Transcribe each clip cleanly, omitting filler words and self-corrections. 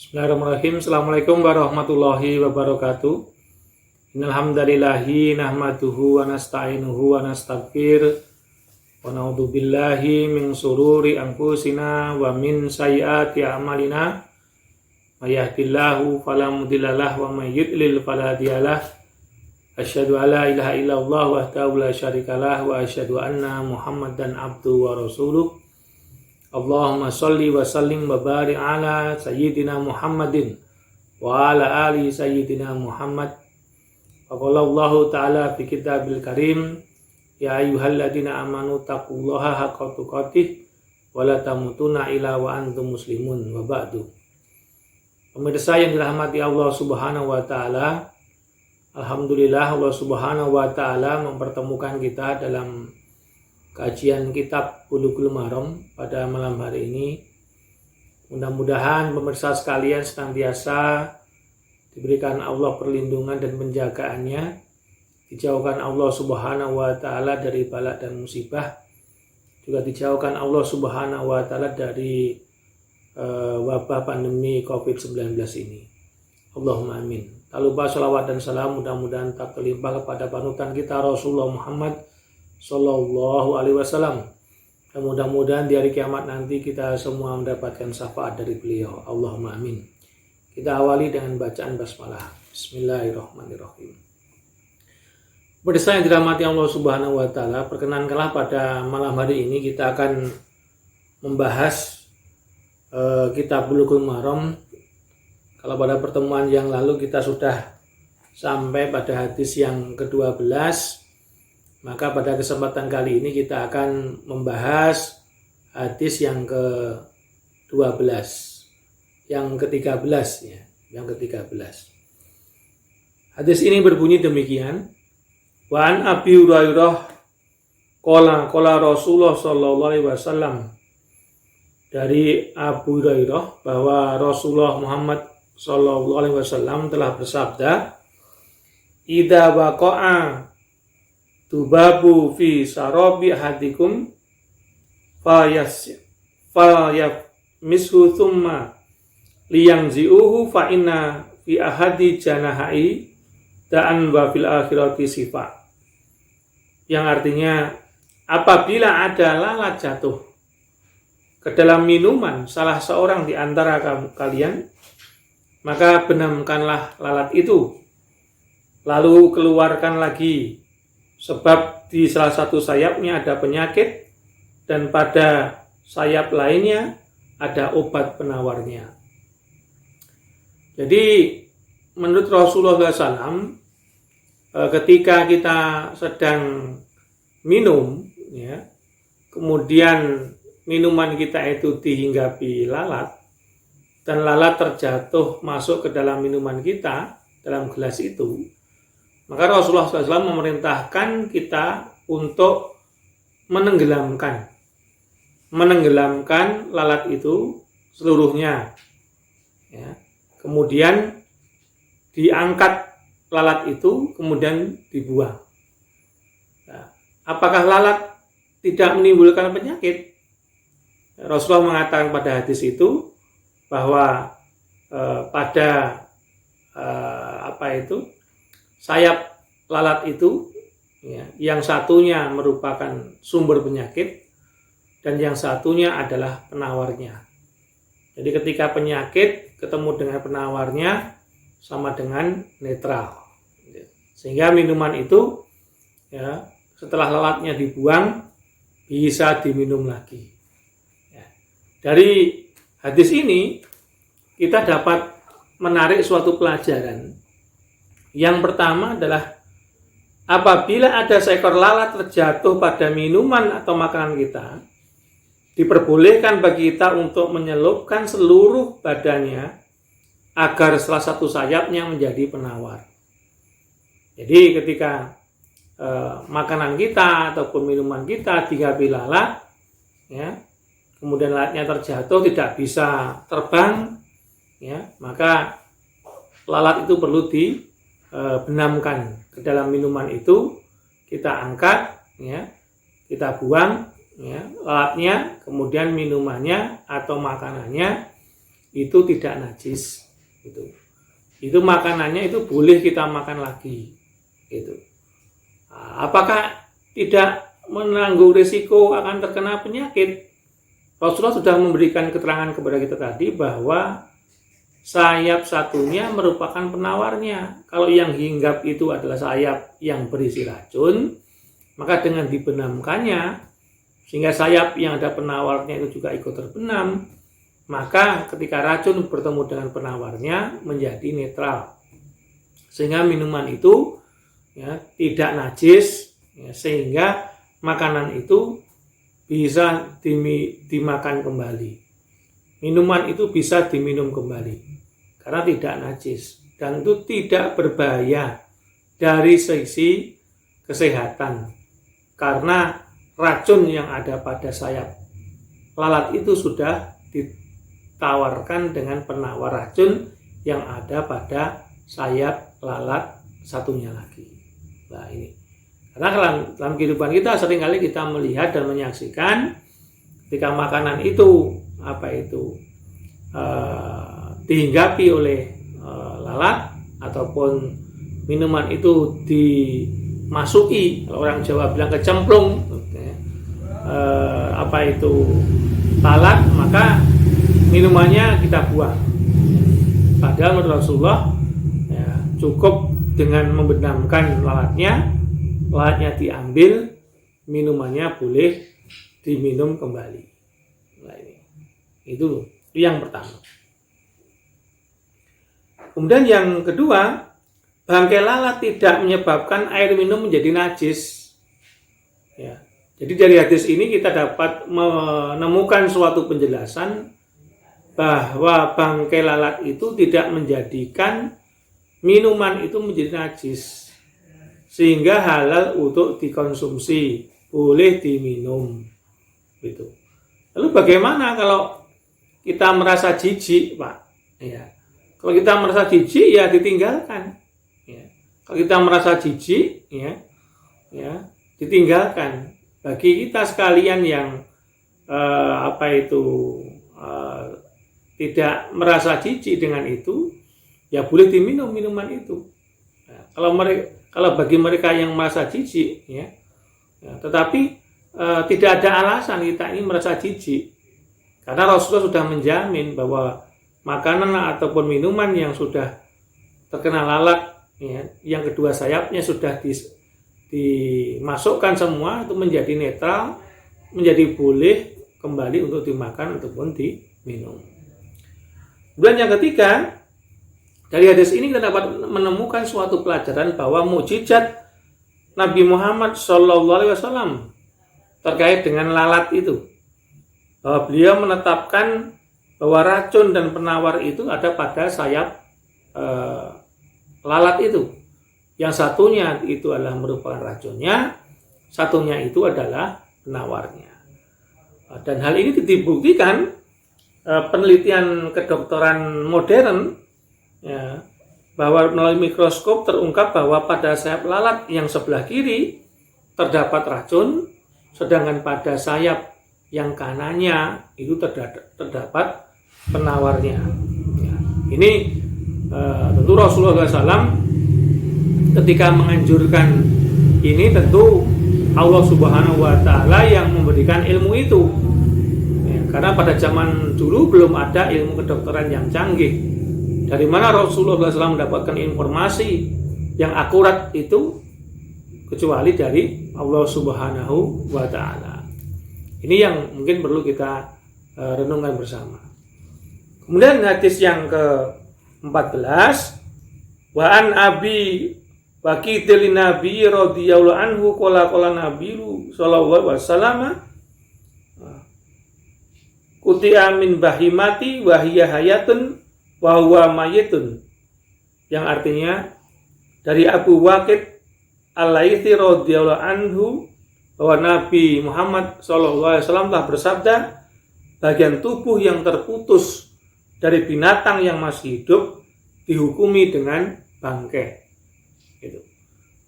Bismillahirrahmanirrahim. Assalamualaikum warahmatullahi wabarakatuh. Innal hamdalillahi nahmaduhu wa nasta'inuhu wa nastaghfir wa na'udzu billahi min sururi anfusina wa min sayyiati a'malina. May yahdihillahu fala mudhillalah wa may yudlil fala hadiyalah. Asyhadu an la ilaha illallah wahdahu la syarikalah wa asyhadu anna Muhammadan abduhu wa rasuluh. Allahumma sholli wa sallim wa barik ala sayyidina Muhammadin wa ala ali sayyidina Muhammad. Wa qala Allah ta'ala fi kitabil karim, ya ayyuhalladzina amanu taqullaha haqqa tuqatih wa la tamutunna illa wa antum muslimun. Wa ba'du. Pemirsa yang dirahmati Allah Subhanahu wa taala, alhamdulillah Allah Subhanahu wa taala mempertemukan kita dalam kajian kitab Bulughul Maram pada malam hari ini. Mudah-mudahan pemirsa sekalian senantiasa diberikan Allah perlindungan dan penjagaannya, dijauhkan Allah Subhanahu wa taala dari bala dan musibah, juga dijauhkan Allah Subhanahu wa taala dari wabah pandemi COVID-19 ini. Allahumma amin. Tak lupa sholawat dan salam mudah-mudahan tak terlimpah kepada panutan kita Rasulullah Muhammad Sallallahu alaihi wasallam. Dan mudah-mudahan di hari kiamat nanti kita semua mendapatkan syafaat dari beliau. Allahumma amin. Kita awali dengan bacaan basmalah. Bismillahirrahmanirrahim. Pemirsa yang dirahmati Allah Subhanahu wa taala, perkenankanlah pada malam hari ini kita akan membahas kitab Bulughul Maram. Kalau pada pertemuan yang lalu kita sudah sampai pada hadis yang ke-12, maka pada kesempatan kali ini kita akan membahas hadis yang ke-12, yang ke-13 ya, yang ke-13. Hadis ini berbunyi demikian. Wa an Abi Hurairah qala Rasulullah sallallahu alaihi wasallam. Dari Abu Hurairah bahwa Rasulullah Muhammad sallallahu alaihi wasallam telah bersabda, "Idza waqa'a tubabu fi sarabi ahadikum fayamishu thumma liyangzi'uhu fa inna fi ahadi janahai da'an wa fil akhirati sifat." Yang artinya, apabila ada lalat jatuh ke dalam minuman salah seorang di antara kalian, maka benamkanlah lalat itu, lalu keluarkan lagi, sebab di salah satu sayapnya ada penyakit dan pada sayap lainnya ada obat penawarnya. Jadi menurut Rasulullah SAW, ketika kita sedang minum, ya, kemudian minuman kita itu dihinggapi lalat dan lalat terjatuh masuk ke dalam minuman kita, dalam gelas itu, maka Rasulullah SAW memerintahkan kita untuk menenggelamkan lalat itu seluruhnya, ya. Kemudian diangkat lalat itu, kemudian dibuang. Nah, apakah lalat tidak menimbulkan penyakit? Rasulullah mengatakan pada hadis itu bahwa pada sayap lalat itu, ya, yang satunya merupakan sumber penyakit dan yang satunya adalah penawarnya. Jadi ketika penyakit ketemu dengan penawarnya sama dengan netral, sehingga minuman itu, ya, setelah lalatnya dibuang bisa diminum lagi. Ya. Dari hadis ini kita dapat menarik suatu pelajaran. Yang pertama adalah apabila ada seekor lalat terjatuh pada minuman atau makanan kita, diperbolehkan bagi kita untuk menyelupkan seluruh badannya agar salah satu sayapnya menjadi penawar. Jadi ketika makanan kita ataupun minuman kita dihinggapi lalat, ya, kemudian lalatnya terjatuh tidak bisa terbang, ya, maka lalat itu perlu benamkan ke dalam minuman itu, kita angkat, ya, kita buang, ya, lalatnya, kemudian minumannya atau makanannya itu tidak najis. Itu makanannya itu boleh kita makan lagi. Apakah tidak menanggung risiko akan terkena penyakit? Rasulullah sudah memberikan keterangan kepada kita tadi bahwa sayap satunya merupakan penawarnya. Kalau yang hinggap itu adalah sayap yang berisi racun, maka dengan dibenamkannya, sehingga sayap yang ada penawarnya itu juga ikut terbenam, maka ketika racun bertemu dengan penawarnya menjadi netral. Sehingga minuman itu tidak najis, sehingga makanan itu bisa dimakan kembali. Minuman itu bisa diminum kembali karena tidak najis dan itu tidak berbahaya dari sisi kesehatan karena racun yang ada pada sayap lalat itu sudah ditawarkan dengan penawar racun yang ada pada sayap lalat satunya lagi. Nah ini karena dalam kehidupan kita seringkali kita melihat dan menyaksikan ketika makanan itu dihinggapi oleh lalat ataupun minuman itu dimasuki, kalau orang Jawa bilang kecemplung, lalat, maka minumannya kita buang. Padahal menurut Rasulullah cukup dengan membenamkan lalatnya diambil, minumannya boleh diminum kembali. Nah, itu yang pertama. Kemudian yang kedua, bangkai lalat tidak menyebabkan air minum menjadi najis. Jadi dari hadis ini kita dapat menemukan suatu penjelasan bahwa bangkai lalat itu tidak menjadikan minuman itu menjadi najis, sehingga halal untuk dikonsumsi, boleh diminum. Lalu bagaimana kalau kita merasa jijik, Pak? Kalau kita merasa jijik ya ditinggalkan. Kalau kita merasa jijik ditinggalkan. Bagi kita sekalian yang tidak merasa jijik dengan itu, ya boleh diminum minuman itu. Kalau bagi mereka yang merasa jijik, tetapi tidak ada alasan kita ini merasa jijik, karena Rasulullah sudah menjamin bahwa makanan ataupun minuman yang sudah terkena lalat, yang kedua sayapnya sudah dimasukkan semua itu menjadi netral, menjadi boleh kembali untuk dimakan ataupun diminum. Dan yang ketiga, dari hadis ini kita dapat menemukan suatu pelajaran bahwa mukjizat Nabi Muhammad SAW terkait dengan lalat itu, bahwa beliau menetapkan bahwa racun dan penawar itu ada pada sayap lalat itu. Yang satunya itu adalah merupakan racunnya, satunya itu adalah penawarnya. Dan hal ini dibuktikan penelitian kedokteran modern, bahwa melalui mikroskop terungkap bahwa pada sayap lalat yang sebelah kiri terdapat racun, sedangkan pada sayap yang kanannya itu terdapat penawarnya. Ini tentu Rasulullah SAW ketika menganjurkan ini, tentu Allah Subhanahu wa Ta'ala yang memberikan ilmu itu, karena pada zaman dulu belum ada ilmu kedokteran yang canggih. Dari mana Rasulullah SAW mendapatkan informasi yang akurat itu kecuali dari Allah Subhanahu wa Ta'ala. Ini yang mungkin perlu kita renungkan bersama. Kemudian hadis yang ke-14, wa an Abi Bakidil Nabi radhiyallahu anhu qala Nabi sallallahu alaihi wasallam kuti'a min bahimati wa hiya hayatun wa huwa mayitun, yang artinya dari Abu Waqid Al-Laitsi radhiyallahu anhu bahwa Nabi Muhammad sallallahu alaihi wasallam telah bersabda, bagian tubuh yang terputus dari binatang yang masih hidup dihukumi dengan bangkai. Itu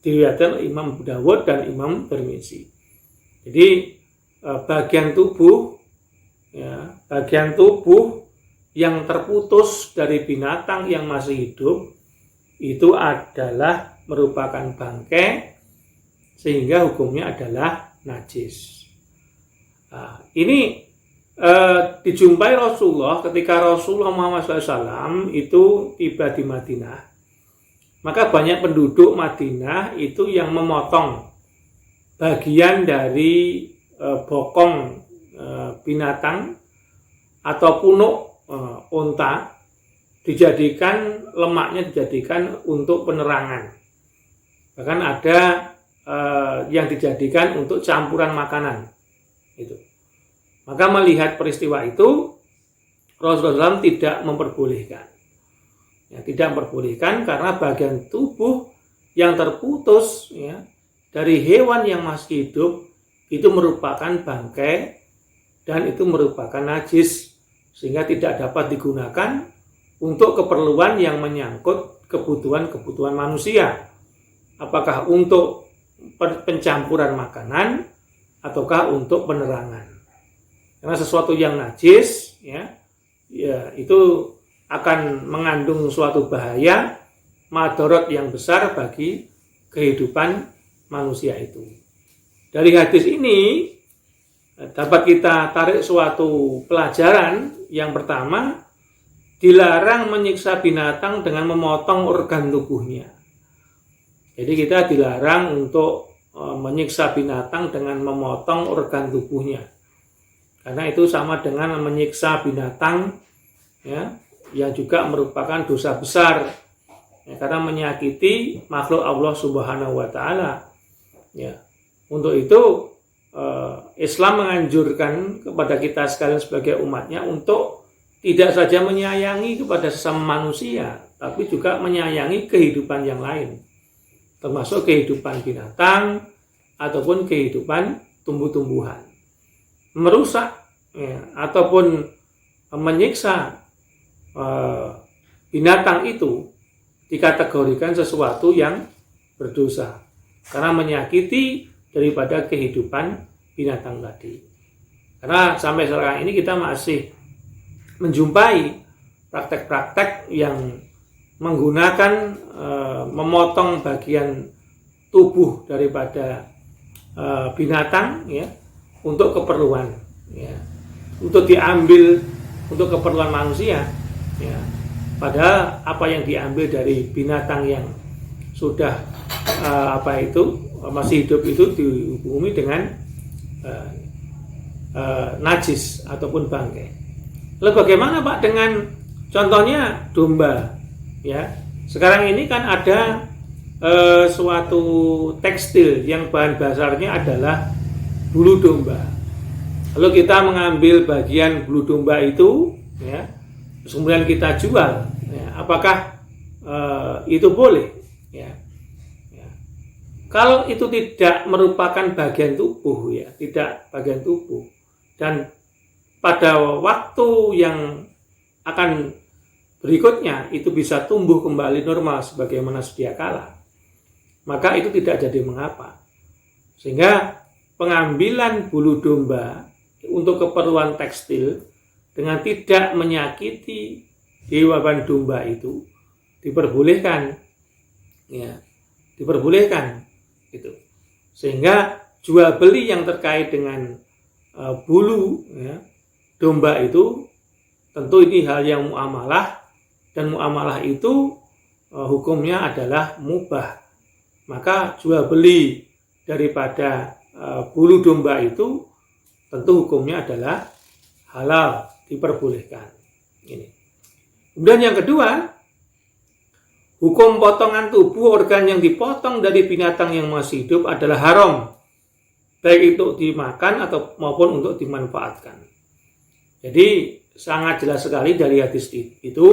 diriwayatkan Imam Abu Dawud dan Imam Tirmizi. Jadi bagian tubuh yang terputus dari binatang yang masih hidup itu adalah merupakan bangkai, sehingga hukumnya adalah najis. Nah, ini dijumpai Rasulullah ketika Rasulullah Muhammad SAW itu tiba di Madinah. Maka banyak penduduk Madinah itu yang memotong bagian dari bokong binatang atau punuk unta, dijadikan lemaknya dijadikan untuk penerangan. Bahkan ada yang dijadikan untuk campuran makanan. Itu. Maka melihat peristiwa itu, Rasulullah SAW tidak memperbolehkan. Ya, tidak memperbolehkan karena bagian tubuh yang terputus ya, dari hewan yang masih hidup itu merupakan bangkai dan itu merupakan najis, sehingga tidak dapat digunakan untuk keperluan yang menyangkut kebutuhan-kebutuhan manusia. Apakah untuk pencampuran makanan ataukah untuk penerangan. Karena sesuatu yang najis ya itu akan mengandung suatu bahaya, madorot yang besar bagi kehidupan manusia itu. Dari hadis ini dapat kita tarik suatu pelajaran. Yang pertama, dilarang menyiksa binatang dengan memotong organ tubuhnya. Jadi kita dilarang untuk menyiksa binatang dengan memotong organ tubuhnya. Karena itu sama dengan menyiksa binatang ya, yang juga merupakan dosa besar. Ya, karena menyakiti makhluk Allah Subhanahu wa taala. Ya. Untuk itu Islam menganjurkan kepada kita sekalian sebagai umatnya untuk tidak saja menyayangi kepada sesama manusia, tapi juga menyayangi kehidupan yang lain, termasuk kehidupan binatang ataupun kehidupan tumbuh-tumbuhan. Merusak ya, ataupun menyiksa binatang itu dikategorikan sesuatu yang berdosa karena menyakiti daripada kehidupan binatang tadi. Karena sampai sekarang ini kita masih menjumpai praktek-praktek yang menggunakan memotong bagian tubuh daripada binatang ya, untuk keperluan ya, untuk diambil untuk keperluan manusia ya. Padahal apa yang diambil dari binatang yang sudah masih hidup itu dihukumi dengan najis ataupun bangkai. Lalu bagaimana Pak dengan contohnya domba ya? Sekarang ini kan ada suatu tekstil yang bahan dasarnya adalah bulu domba. Lalu kita mengambil bagian bulu domba itu ya, kemudian kita jual ya, apakah itu boleh ya? Kalau itu tidak merupakan bagian tubuh ya, tidak bagian tubuh, dan pada waktu yang akan berikutnya itu bisa tumbuh kembali normal sebagaimana sedia kala, maka itu tidak jadi mengapa. Sehingga pengambilan bulu domba untuk keperluan tekstil dengan tidak menyakiti hewan domba itu diperbolehkan ya, diperbolehkan itu. Sehingga jual beli yang terkait dengan bulu ya, domba itu tentu ini hal yang muamalah, dan muamalah itu hukumnya adalah mubah. Maka jual beli daripada bulu domba itu tentu hukumnya adalah halal, diperbolehkan. Ini. Kemudian yang kedua, hukum potongan tubuh organ yang dipotong dari binatang yang masih hidup adalah haram, baik itu dimakan atau maupun untuk dimanfaatkan. Jadi sangat jelas sekali dari hadis itu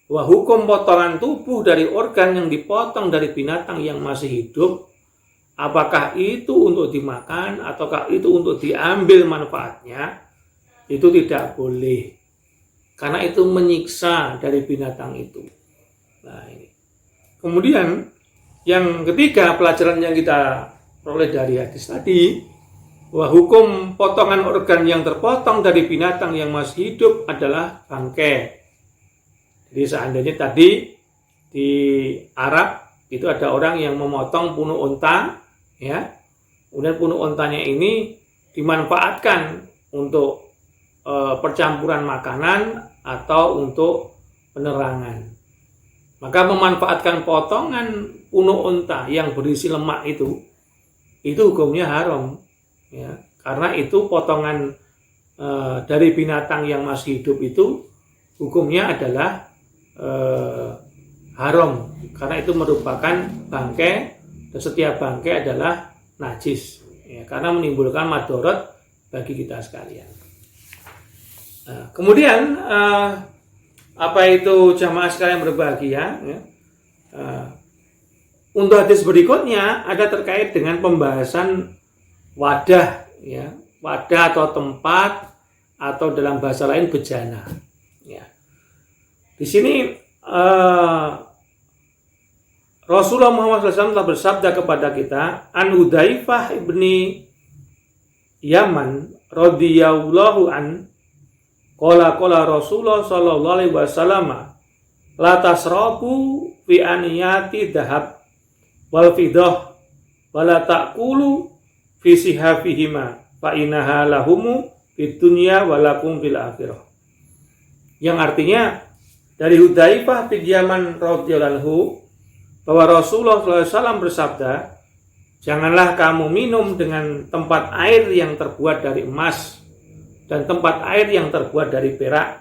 bahwa hukum potongan tubuh dari organ yang dipotong dari binatang yang masih hidup, apakah itu untuk dimakan ataukah itu untuk diambil manfaatnya, itu tidak boleh, karena itu menyiksa dari binatang itu. Nah, ini. Kemudian yang ketiga, pelajaran yang kita peroleh dari hadis tadi, bahwa hukum potongan organ yang terpotong dari binatang yang masih hidup adalah bangkai. Jadi seandainya tadi di Arab itu ada orang yang memotong punuk unta, ya, kemudian punuk untanya ini dimanfaatkan untuk percampuran makanan atau untuk penerangan. Maka memanfaatkan potongan punuk unta yang berisi lemak itu hukumnya haram, ya, karena itu potongan dari binatang yang masih hidup itu hukumnya adalah haram, karena itu merupakan bangkai dan setiap bangkai adalah najis, ya, karena menimbulkan madorot bagi kita sekalian. Kemudian apa itu jamaah sekalian berbahagia, ya, untuk hadis berikutnya ada terkait dengan pembahasan wadah, ya, wadah atau tempat atau dalam bahasa lain bejana, ya. Di sini Rasulullah Muhammad SAW telah bersabda kepada kita, an Hudzaifah ibni Yaman radhiyallahu an qala Rasulullah sallallahu alaihi wasallam la tasrabu fi aniyati dhahab wal fidah wala ta'kulu fi sihafihima fa innaha lahumu fid dunya wa lakum fil akhirah. Yang artinya dari Hudzaifah bin Yaman radhiyallahu anhu bahwa Rasulullah SAW bersabda, janganlah kamu minum dengan tempat air yang terbuat dari emas dan tempat air yang terbuat dari perak,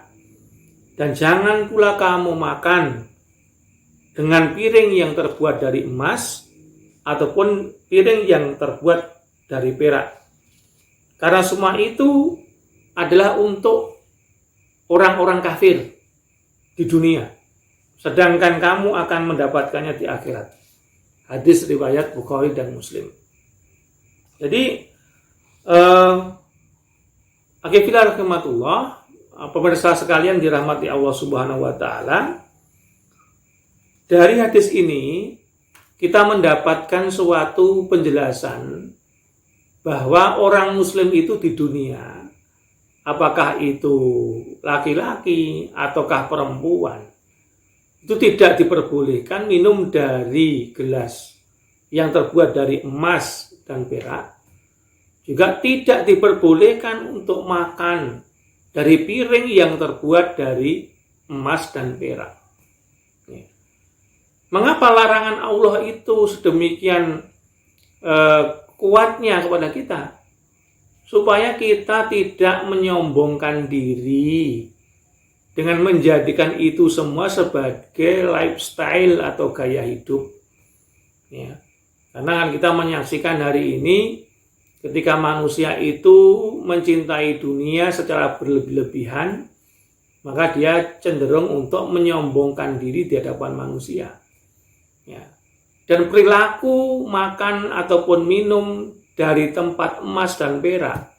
dan jangan pula kamu makan dengan piring yang terbuat dari emas ataupun piring yang terbuat dari perak, karena semua itu adalah untuk orang-orang kafir di dunia, sedangkan kamu akan mendapatkannya di akhirat. Hadis riwayat Bukhari dan Muslim. Jadi Akhirnya rahmatullah, pemirsa sekalian dirahmati Allah Subhanahu wa taala. Dari hadis ini kita mendapatkan suatu penjelasan bahwa orang muslim itu di dunia, apakah itu laki-laki ataukah perempuan, itu tidak diperbolehkan minum dari gelas yang terbuat dari emas dan perak. Juga tidak diperbolehkan untuk makan dari piring yang terbuat dari emas dan perak. Mengapa larangan Allah itu sedemikian kuatnya kepada kita? Supaya kita tidak menyombongkan diri dengan menjadikan itu semua sebagai lifestyle atau gaya hidup. Ya. Karena kita menyaksikan hari ini ketika manusia itu mencintai dunia secara berlebih-lebihan, maka dia cenderung untuk menyombongkan diri di hadapan manusia. Ya. Dan perilaku makan ataupun minum dari tempat emas dan perak,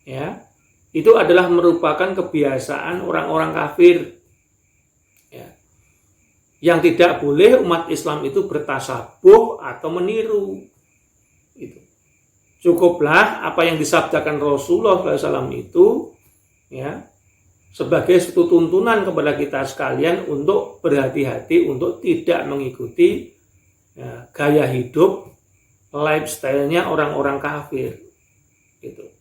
ya, itu adalah merupakan kebiasaan orang-orang kafir, ya, yang tidak boleh umat Islam itu bertasabuh atau meniru. Itu cukuplah apa yang disabdakan Rasulullah SAW itu, ya, sebagai satu tuntunan kepada kita sekalian untuk berhati-hati untuk tidak mengikuti, ya, gaya hidup lifestyle-nya orang-orang kafir. Gitu.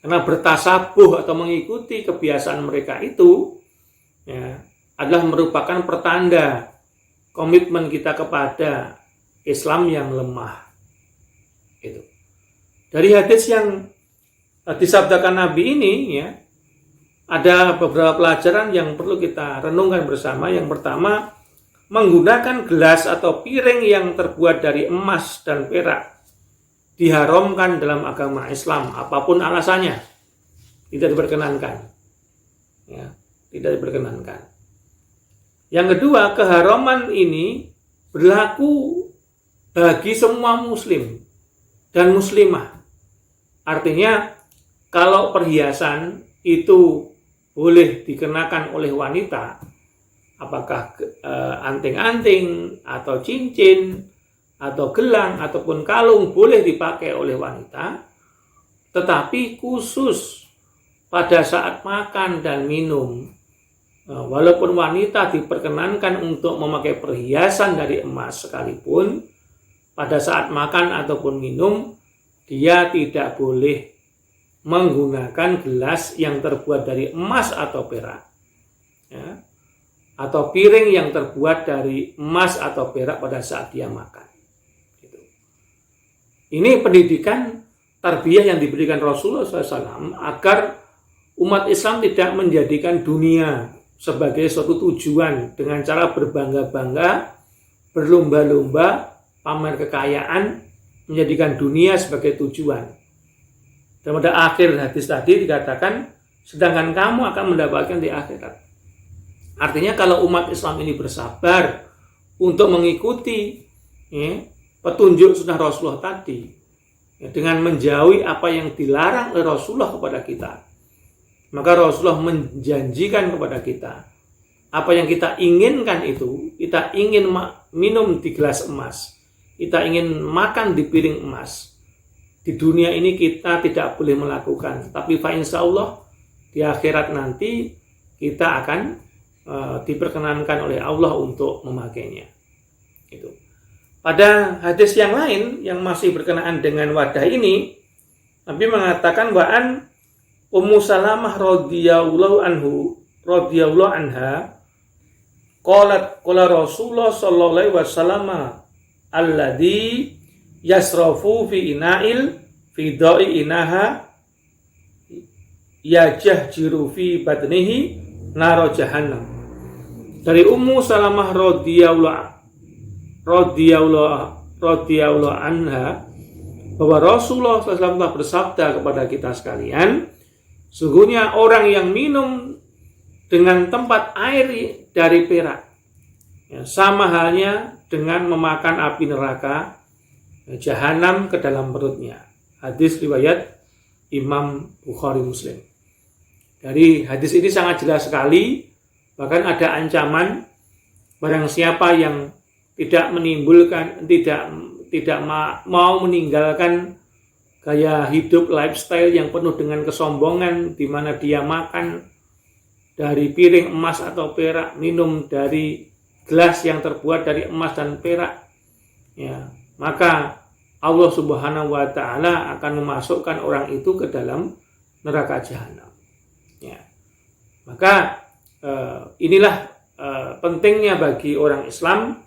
Karena bertasabuh atau mengikuti kebiasaan mereka itu, ya, adalah merupakan pertanda komitmen kita kepada Islam yang lemah. Itu. Dari hadis yang disabdakan Nabi ini, ya, ada beberapa pelajaran yang perlu kita renungkan bersama. Yang pertama, menggunakan gelas atau piring yang terbuat dari emas dan perak diharamkan dalam agama Islam, apapun alasannya, tidak diperkenankan. Ya, tidak diperkenankan. Yang kedua, keharaman ini berlaku bagi semua muslim dan muslimah. Artinya, kalau perhiasan itu boleh dikenakan oleh wanita, apakah anting-anting atau cincin atau gelang ataupun kalung boleh dipakai oleh wanita, Tetapi khusus pada saat makan dan minum, walaupun wanita diperkenankan untuk memakai perhiasan dari emas sekalipun, pada saat makan ataupun minum, dia tidak boleh menggunakan gelas yang terbuat dari emas atau perak, ya, atau piring yang terbuat dari emas atau perak pada saat dia makan. Gitu. Ini pendidikan tarbiyah yang diberikan Rasulullah SAW agar umat Islam tidak menjadikan dunia sebagai suatu tujuan dengan cara berbangga-bangga, berlomba-lomba, pamer kekayaan, menjadikan dunia sebagai tujuan. Dan pada akhir hadis tadi dikatakan, sedangkan kamu akan mendapatkan di akhirat. Artinya kalau umat Islam ini bersabar untuk mengikuti petunjuk sunnah Rasulullah tadi, dengan menjauhi apa yang dilarang oleh Rasulullah kepada kita, maka Rasulullah menjanjikan kepada kita apa yang kita inginkan itu. Kita ingin minum di gelas emas, kita ingin makan di piring emas, di dunia ini kita tidak boleh melakukan, tapi insya Allah di akhirat nanti kita akan diperkenankan oleh Allah untuk memakainya. Itu. Pada hadis yang lain yang masih berkenaan dengan wadah ini, Nabi mengatakan wa'an Ummu Salamah radhiyallahu anha qala Rasulullah sallallahu alaihi wasallam alladhi yasrafu fi ina'il fi da'i inaha yajahjiru fi batnihi naro jahannam. Dari Ummu Salamah radhiyallahu anha bahwa Rasulullah SAW telah bersabda kepada kita sekalian, sungguhnya orang yang minum dengan tempat air dari perak, ya, sama halnya dengan memakan api neraka jahanam ke dalam perutnya. Hadis riwayat Imam Bukhari Muslim. Dari hadis ini sangat jelas sekali. Bahkan ada ancaman barang siapa yang tidak mau meninggalkan gaya hidup lifestyle yang penuh dengan kesombongan, di mana dia makan dari piring emas atau perak, minum dari gelas yang terbuat dari emas dan perak, ya, maka Allah Subhanahu wa Ta'ala akan memasukkan orang itu ke dalam neraka jahanam. Ya. Maka inilah pentingnya bagi orang Islam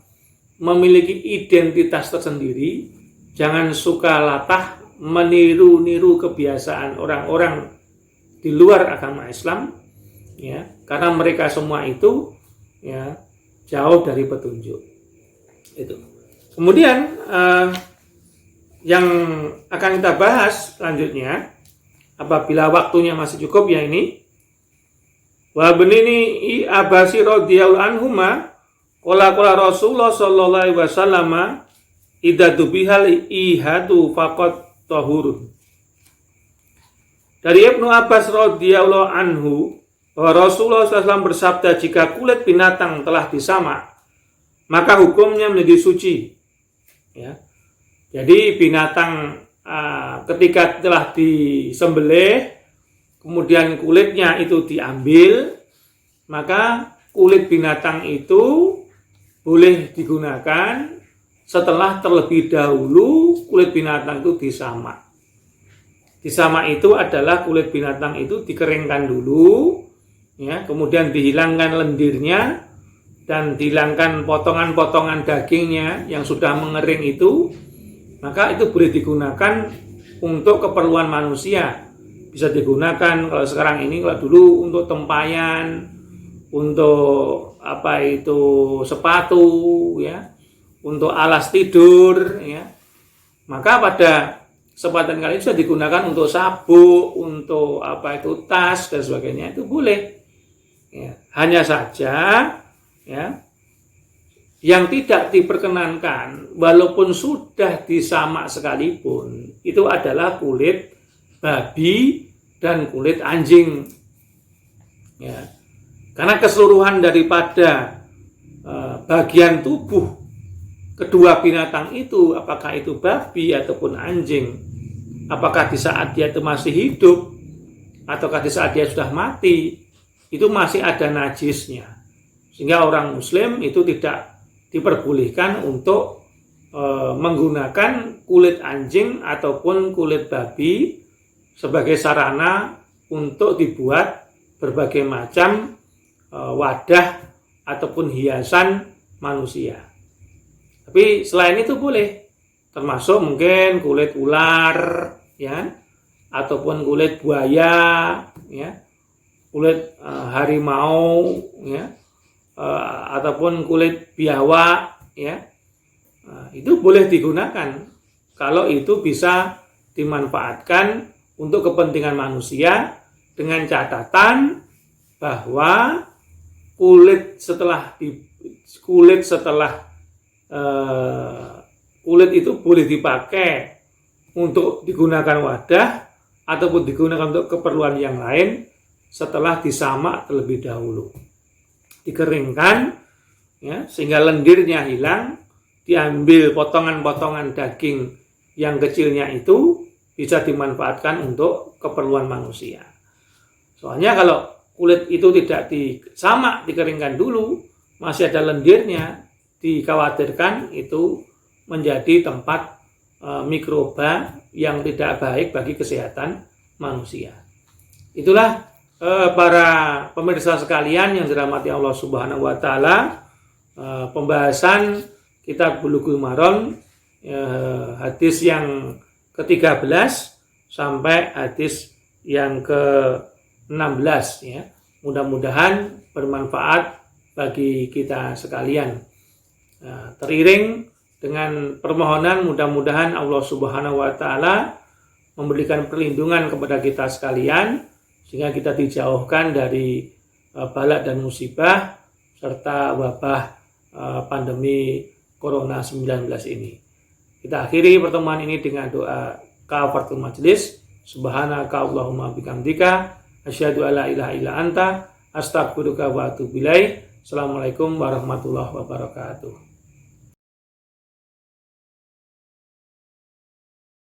memiliki identitas tersendiri. Jangan suka latah meniru-niru kebiasaan orang-orang di luar agama Islam, ya, karena mereka semua itu, ya, jauh dari petunjuk. Itu. Kemudian yang akan kita bahas selanjutnya, apabila waktunya masih cukup, ya, ini wa benini Abasi radhiyallahu anhuma qala Rasulullah sallallahu alaihi wasallam idza dubihal ihadu faqat tahurun. Dari Ibnu Abbas radhiyallahu anhu bahwa Rasulullah SAW bersabda, jika kulit binatang telah disamak, maka hukumnya menjadi suci. Ya. Jadi binatang ketika telah disembelih, kemudian kulitnya itu diambil, maka kulit binatang itu boleh digunakan setelah terlebih dahulu kulit binatang itu disamak. Disamak itu adalah kulit binatang itu dikeringkan dulu, ya, kemudian dihilangkan lendirnya dan dihilangkan potongan-potongan dagingnya yang sudah mengering itu, maka itu boleh digunakan untuk keperluan manusia. Bisa digunakan kalau sekarang ini, kalau dulu untuk tempayan, untuk sepatu, ya, untuk alas tidur, ya. Maka pada kesempatan kali ini sudah digunakan untuk sabuk, untuk tas dan sebagainya, itu boleh. Ya. Hanya saja, ya, yang tidak diperkenankan walaupun sudah disamak sekalipun itu adalah kulit babi dan kulit anjing, ya, karena keseluruhan daripada bagian tubuh kedua binatang itu, apakah itu babi ataupun anjing, apakah di saat dia itu masih hidup ataukah di saat dia sudah mati, itu masih ada najisnya. Sehingga orang muslim itu tidak diperbolehkan untuk menggunakan kulit anjing ataupun kulit babi sebagai sarana untuk dibuat berbagai macam wadah ataupun hiasan manusia. Tapi selain itu boleh, termasuk mungkin kulit ular, ya, ataupun kulit buaya, ya, kulit harimau, ya, ataupun kulit biawak, ya. Itu boleh digunakan kalau itu bisa dimanfaatkan untuk kepentingan manusia, dengan catatan bahwa kulit itu boleh dipakai untuk digunakan wadah ataupun digunakan untuk keperluan yang lain setelah disamak terlebih dahulu, dikeringkan, ya, sehingga lendirnya hilang, diambil potongan-potongan daging yang kecilnya itu bisa dimanfaatkan untuk keperluan manusia. Soalnya kalau kulit itu tidak disamak, dikeringkan dulu, masih ada lendirnya, dikhawatirkan itu menjadi tempat mikroba yang tidak baik bagi kesehatan manusia. Itulah para pemirsa sekalian yang dirahmati Allah Subhanahu wa taala, pembahasan Kitab Bulughul Maram, hadis yang ke-13 sampai hadis yang ke-16, ya. Mudah-mudahan bermanfaat bagi kita sekalian. Teriring dengan permohonan mudah-mudahan Allah Subhanahu wa taala memberikan perlindungan kepada kita sekalian sehingga kita dijauhkan dari bala dan musibah serta wabah pandemi Corona 19 ini. Kita akhiri pertemuan ini dengan doa kafaratul majlis. Subhanaka Allahumma bihamdika asyhadu alla ilaha illa anta astaghfiruka wa atubu ilaik. Assalamualaikum warahmatullahi wabarakatuh.